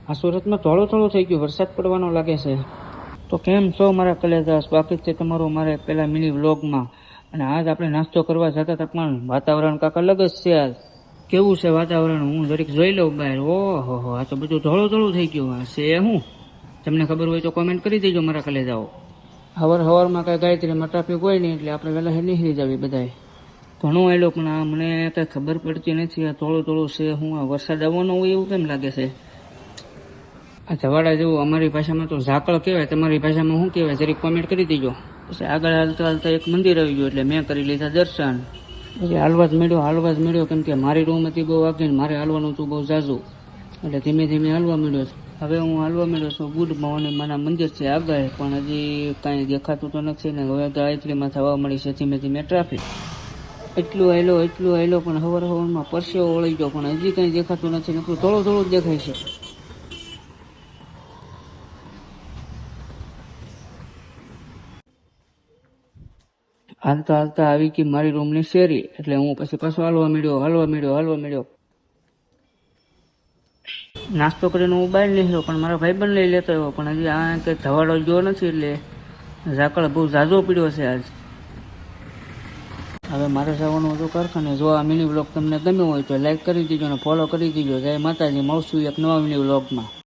આ સુરતમાં થોડો થોડો થઈ ગયો, વરસાદ પડવાનો લાગે છે. તો કેમ છો મારા કલેજા, સ્વાગત છે તમારું મારે પેલા મિની વ્લોગમાં. અને આજ આપણે નાસ્તો કરવા જતા હતા પણ વાતાવરણ કાંક અલગ જ છે. આજ કેવું છે વાતાવરણ, હું જરીક જોઈ લઉં બહાર. ઓહો, આ તો બધું ધોળું ધોળું થઈ ગયું. આ છે હું, તમને ખબર હોય તો કોમેન્ટ કરી દેજો મારા કલેજાઓ. હવારમાં કાંઈ ગાયત્રીમાં ટ્રાફિક હોય નહીં એટલે આપણે વહેલા નીકળી જવી બધાય. ઘણું આવેલો પણ આ મને કાંઈ ખબર પડતી નથી. આ થોડું થોડું છે હું, આ વરસાદ આવવાનો હોય એવું કેમ લાગે છે. આ જવાડા જેવું અમારી ભાષામાં તો ઝાકળ કહેવાય, તમારી ભાષામાં શું કહેવાય જરીક કોમેન્ટ કરી દેજો. પછી આગળ હાલતા હાલતા એક મંદિર આવી ગયું એટલે મેં કરી લીધા દર્શન. પછી હાલવા જ મળ્યો કેમ કે મારી રૂમ હતી બહુ આગળ, મારે હાલવાનું હતું બહુ ઝાઝું, એટલે ધીમે ધીમે હાલવા મળ્યો. હવે હું હાલવા મળ્યો છું બુદ્ધ ભવાની માના મંદિર છે આગળ, પણ હજી કાંઈ દેખાતું તો નથી ને. હવે ગાયત્રીમાં થવા મળી છે ધીમે ધીમે ટ્રાફિક. એટલું આવેલો પણ હવારમાં પરસેવો વળી ગયો, પણ હજી કંઈ દેખાતું નથી, નકરું થોડું થોડું જ દેખાય છે. હાલતા આવી ગઈ મારી રૂમની શેરી, એટલે હું પછી પાછો હાલવા મળ્યો. નાસ્તો કરીને હું બહાર નીકળ્યો પણ મારા ભાઈબંધ લઈ લેતો આવ્યો, પણ હજી આ કંઈ ધવાડો ગયો નથી એટલે ઝાકળ બહુ ઝાઝો પીડ્યો છે આજ. હવે મારે જવાનું હતું કારખાને. જો આ મિની વ્લોગ તમને ગમ્યો હોય તો લાઈક કરી દેજો અને ફોલો કરી દેજો. જય માતાજી, મળશું એક નવા મિની વ્લોગમાં.